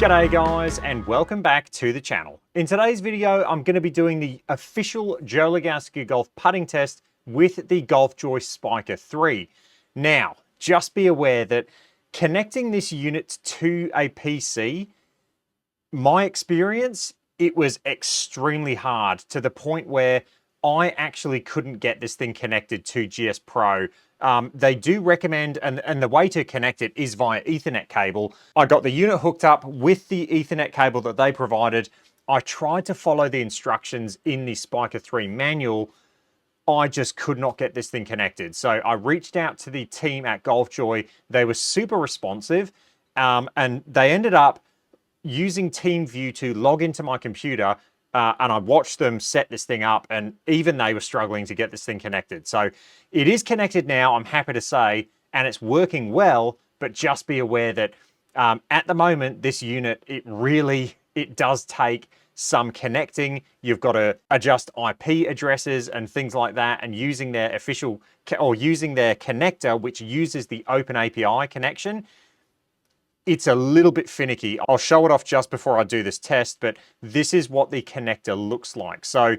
G'day guys, and welcome back to the channel. In today's video, I'm going to be doing the official Joe Lagowski golf putting test with the GolfJoy Spica 3. Now, just be aware that connecting this unit to a PC, my experience, it was extremely hard to the point where I actually couldn't get this thing connected to GS Pro. They do recommend, and the way to connect it is via Ethernet cable. I got the unit hooked up with the Ethernet cable that they provided. I tried to follow the instructions in the Spica 3 manual. I just could not get this thing connected. So I reached out to the team at GolfJoy. They were super responsive, and they ended up using TeamView to log into my computer, and I watched them set this thing up, and even they were struggling to get this thing connected. So it is connected now, I'm happy to say, and it's working well, but just be aware that at the moment, this unit, it does take some connecting. You've got to adjust IP addresses and things like that, and using their using their connector, which uses the Open API connection. It's a little bit finicky. I'll show it off just before I do this test, but this is what the connector looks like. So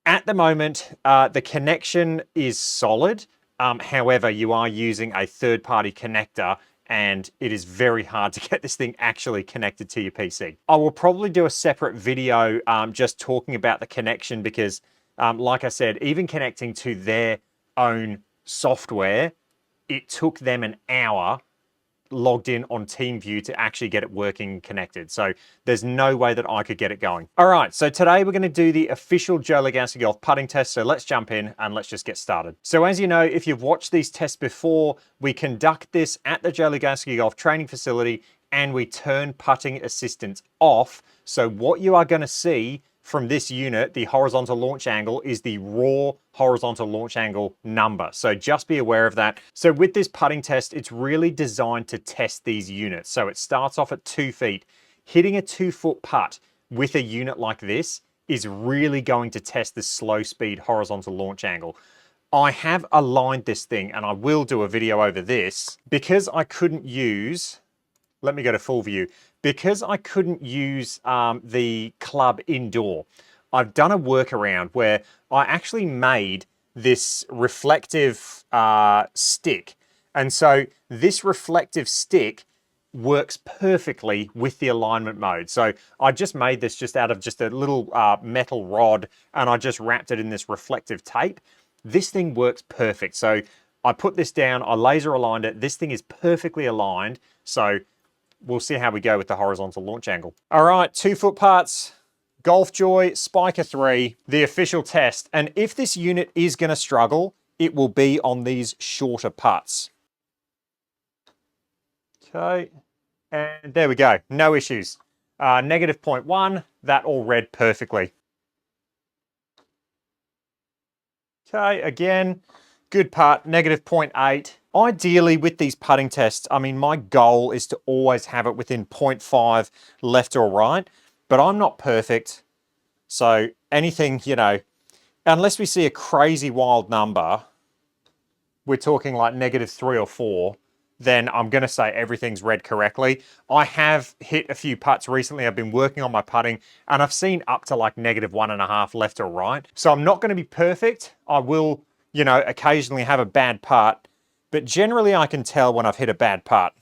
at the moment, the connection is solid. However, you are using a third-party connector, and it is very hard to get this thing actually connected to your PC. I will probably do a separate video just talking about the connection because, like I said, even connecting to their own software, it took them an hour logged in on TeamView to actually get it working connected. So there's no way that I could get it going. All right, so today we're going to do the official Joe Lagowski golf putting test. So let's jump in and let's just get started. So as you know, if you've watched these tests before, we conduct this at the Joe Lagowski golf training facility and we turn putting assistance off. So what you are going to see from this unit, the horizontal launch angle, is the raw horizontal launch angle number. So just be aware of that. So with this putting test, it's really designed to test these units. So it starts off at 2 feet. Hitting a 2-foot putt with a unit like this is really going to test the slow speed horizontal launch angle. I have aligned this thing, and I will do a video over this, because I couldn't use, let me go to full view. Because I couldn't use the club indoor, I've done a workaround where I actually made this reflective stick. And so this reflective stick works perfectly with the alignment mode. So I just made this just out of just a little metal rod, and I just wrapped it in this reflective tape. This thing works perfect. So I put this down, I laser aligned it. This thing is perfectly aligned. So we'll see how we go with the horizontal launch angle. All right, 2-foot putts, GolfJoy Spica 3, the official test. And if this unit is going to struggle, it will be on these shorter putts. Okay, and there we go, no issues. Negative 0.1, that all read perfectly. Okay, again, good putt, negative 0.8. Ideally, with these putting tests, I mean, my goal is to always have it within 0.5 left or right, but I'm not perfect. So anything, you know, unless we see a crazy wild number, we're talking like negative 3 or 4, then I'm going to say everything's read correctly. I have hit a few putts recently. I've been working on my putting, and I've seen up to like negative 1.5 left or right. So I'm not going to be perfect. I will, you know, occasionally have a bad putt, but generally I can tell when I've hit a bad putt.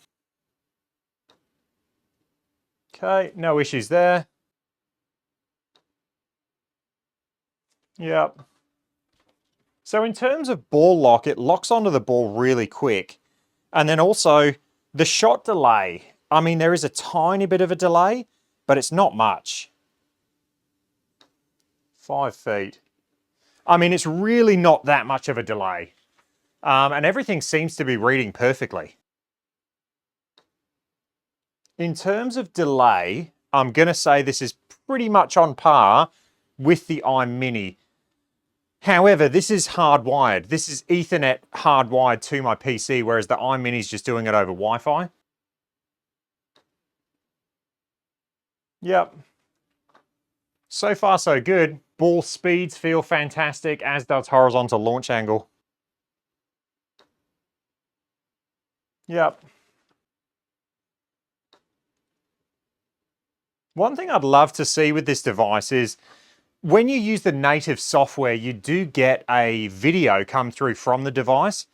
Okay, no issues there. Yep. So in terms of ball lock, it locks onto the ball really quick. And then also the shot delay. I mean, there is a tiny bit of a delay, but it's not much. 5 feet. I mean, it's really not that much of a delay. And everything seems to be reading perfectly. In terms of delay, I'm going to say this is pretty much on par with the iMini. However, this is hardwired. This is Ethernet hardwired to my PC, whereas the iMini is just doing it over Wi-Fi. Yep. So far, so good. Ball speeds feel fantastic, as does horizontal launch angle. Yep. One thing I'd love to see with this device is when you use the native software, you do get a video come through from the device.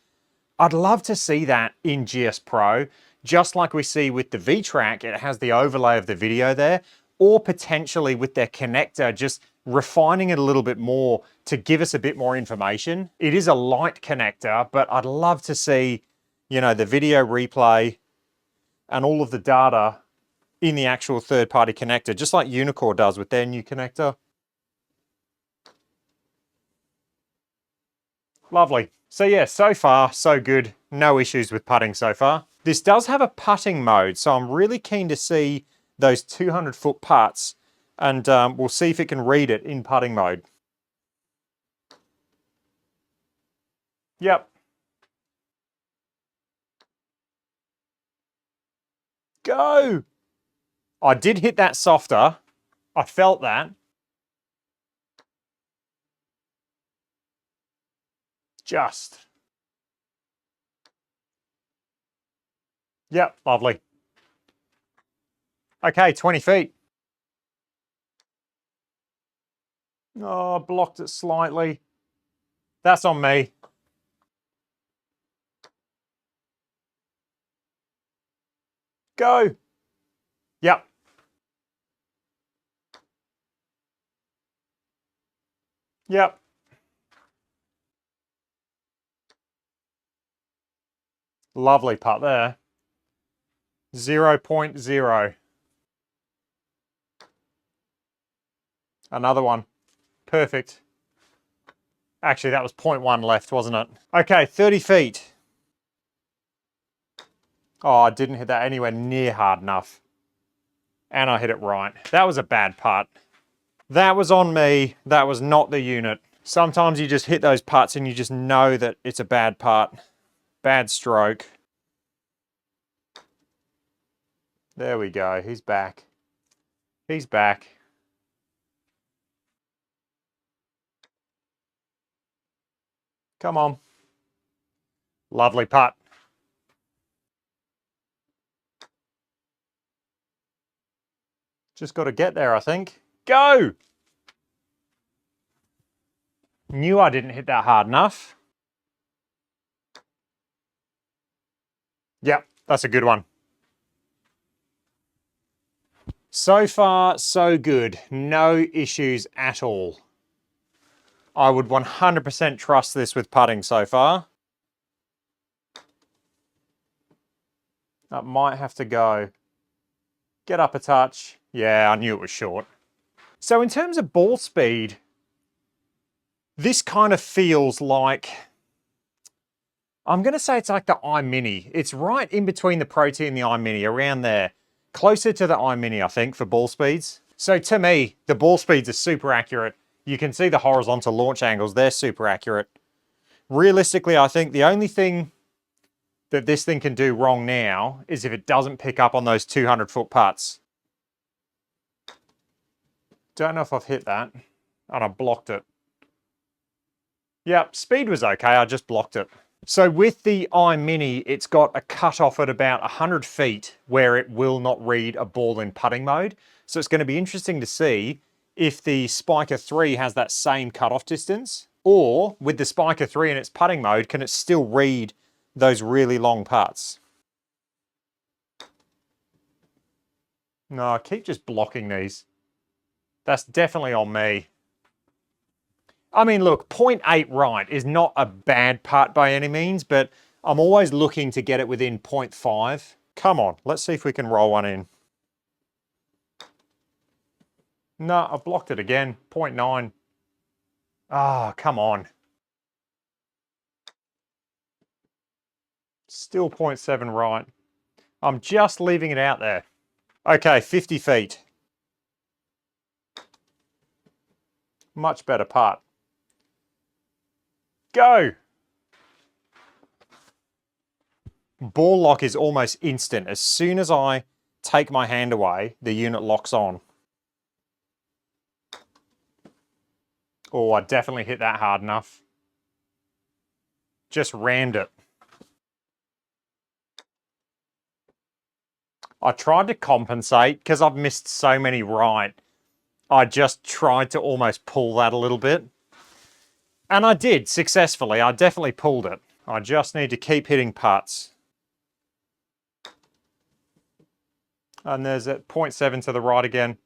I'd love to see that in GS Pro, just like we see with the V-Track, it has the overlay of the video there, or potentially with their connector, just refining it a little bit more to give us a bit more information. It is a light connector, but I'd love to see, you know, the video replay and all of the data in the actual third-party connector, just like Unicore does with their new connector. Lovely. So yeah, so far, so good. No issues with putting so far. This does have a putting mode, so I'm really keen to see those 200-foot putts, and we'll see if it can read it in putting mode. Yep. Go! I did hit that softer. I felt that. Just. Yep, lovely. Okay, 20 feet. Oh, blocked it slightly. That's on me. Go. Yep. Yep. Lovely putt there. 0.0. Another one. Perfect. Actually, that was 0.1 left, wasn't it? Okay, 30 feet. Oh, I didn't hit that anywhere near hard enough. And I hit it right. That was a bad putt. That was on me. That was not the unit. Sometimes you just hit those putts and you just know that it's a bad putt. Bad stroke. There we go. He's back. He's back. Come on. Lovely putt. Just got to get there, I think. Go! Knew I didn't hit that hard enough. Yep, that's a good one. So far, so good. No issues at all. I would 100% trust this with putting so far. That might have to go. Get up a touch. Yeah, I knew it was short. So in terms of ball speed, this kind of feels like, I'm going to say it's like the iMini. It's right in between the Pro T and the iMini, around there. Closer to the iMini, I think, for ball speeds. So to me, the ball speeds are super accurate. You can see the horizontal launch angles, they're super accurate. Realistically, I think the only thing that this thing can do wrong now is if it doesn't pick up on those 200-foot putts. Don't know if I've hit that, and I blocked it. Yep, speed was okay, I just blocked it. So with the iMini, it's got a cutoff at about 100 feet where it will not read a ball in putting mode. So it's going to be interesting to see if the Spica 3 has that same cutoff distance, or with the Spica 3 in its putting mode, can it still read those really long putts? No, I keep just blocking these. That's definitely on me. I mean, look, 0.8 right is not a bad putt by any means, but I'm always looking to get it within 0.5. Come on, let's see if we can roll one in. No, I blocked it again, 0.9. Ah, oh, come on. Still 0.7 right. I'm just leaving it out there. Okay, 50 feet. Much better putt. Go! Ball lock is almost instant. As soon as I take my hand away, the unit locks on. Oh, I definitely hit that hard enough. Just rammed it. I tried to compensate because I've missed so many right. I just tried to almost pull that a little bit. And I did successfully. I definitely pulled it. I just need to keep hitting putts. And there's that 0.7 to the right again.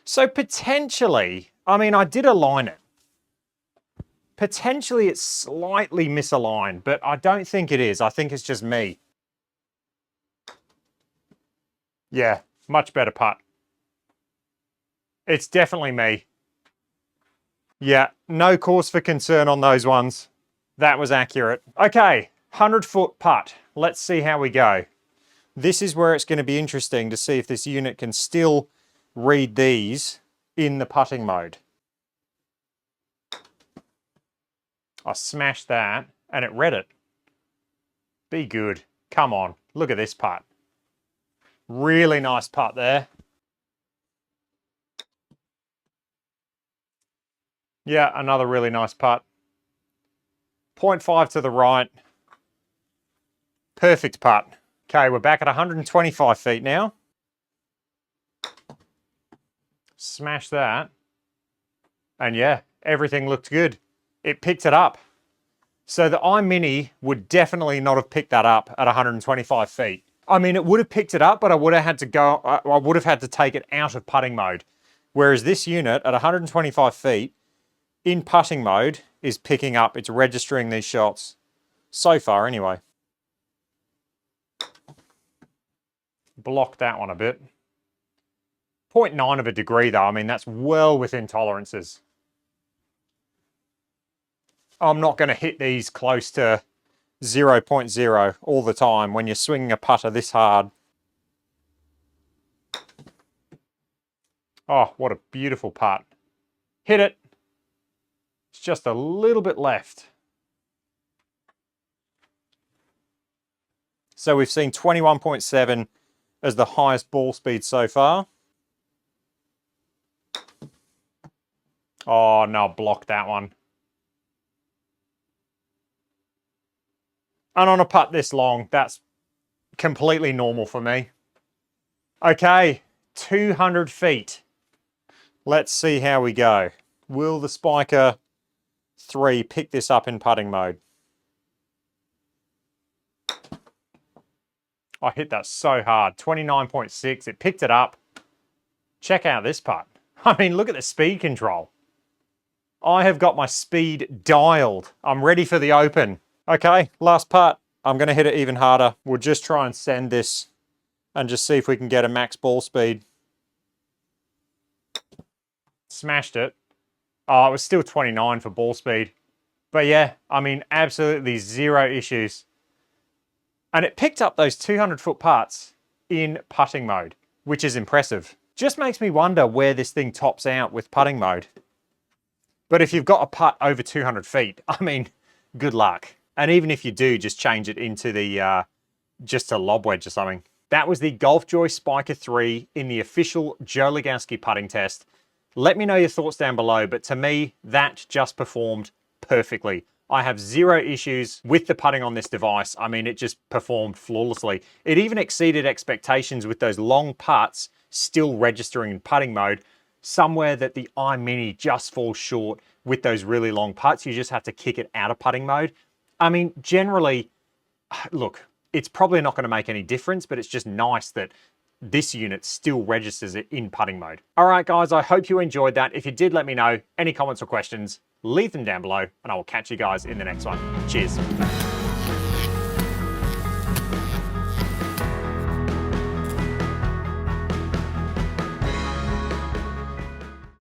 So potentially, I mean, I did align it. Potentially it's slightly misaligned, but I don't think it is. I think it's just me. Yeah, much better putt. It's definitely me. Yeah, no cause for concern on those ones. That was accurate. Okay, 100-foot putt. Let's see how we go. This is where it's going to be interesting to see if this unit can still read these in the putting mode. I smashed that and it read it. Be good. Come on, look at this putt. Really nice putt there. Yeah, another really nice putt. 0.5 to the right. Perfect putt. Okay, we're back at 125 feet now. Smash that. And yeah, everything looked good. It picked it up. So the iMini would definitely not have picked that up at 125 feet. I mean, it would have picked it up, but I would have had to take it out of putting mode. Whereas this unit at 125 feet in putting mode is picking up, it's registering these shots. So far anyway. Block that one a bit. 0.9 of a degree though, I mean, that's well within tolerances. I'm not going to hit these close to 0.0 all the time when you're swinging a putter this hard. Oh, what a beautiful putt. Hit it. It's just a little bit left. So we've seen 21.7 as the highest ball speed so far. Oh, no, blocked that one. And on a putt this long, that's completely normal for me. Okay, 200 feet. Let's see how we go. Will the Spica 3 pick this up in putting mode? I hit that so hard, 29.6, it picked it up. Check out this putt. I mean, look at the speed control. I have got my speed dialed. I'm ready for the open. Okay, last putt. I'm going to hit it even harder. We'll just try and send this and just see if we can get a max ball speed. Smashed it. Oh, it was still 29 for ball speed. But yeah, I mean, absolutely zero issues. And it picked up those 200-foot putts in putting mode, which is impressive. Just makes me wonder where this thing tops out with putting mode. But if you've got a putt over 200 feet, I mean, good luck. And even if you do, just change it into the, just a lob wedge or something. That was the GolfJoy Spica 3 in the official Joe Lagowski putting test. Let me know your thoughts down below, but to me, that just performed perfectly. I have zero issues with the putting on this device. I mean, it just performed flawlessly. It even exceeded expectations with those long putts still registering in putting mode. Somewhere that the iMini just falls short with those really long putts. You just have to kick it out of putting mode. I mean, generally, look, it's probably not going to make any difference, but it's just nice that this unit still registers it in putting mode. All right, guys, I hope you enjoyed that. If you did, let me know. Any comments or questions, leave them down below, and I will catch you guys in the next one. Cheers.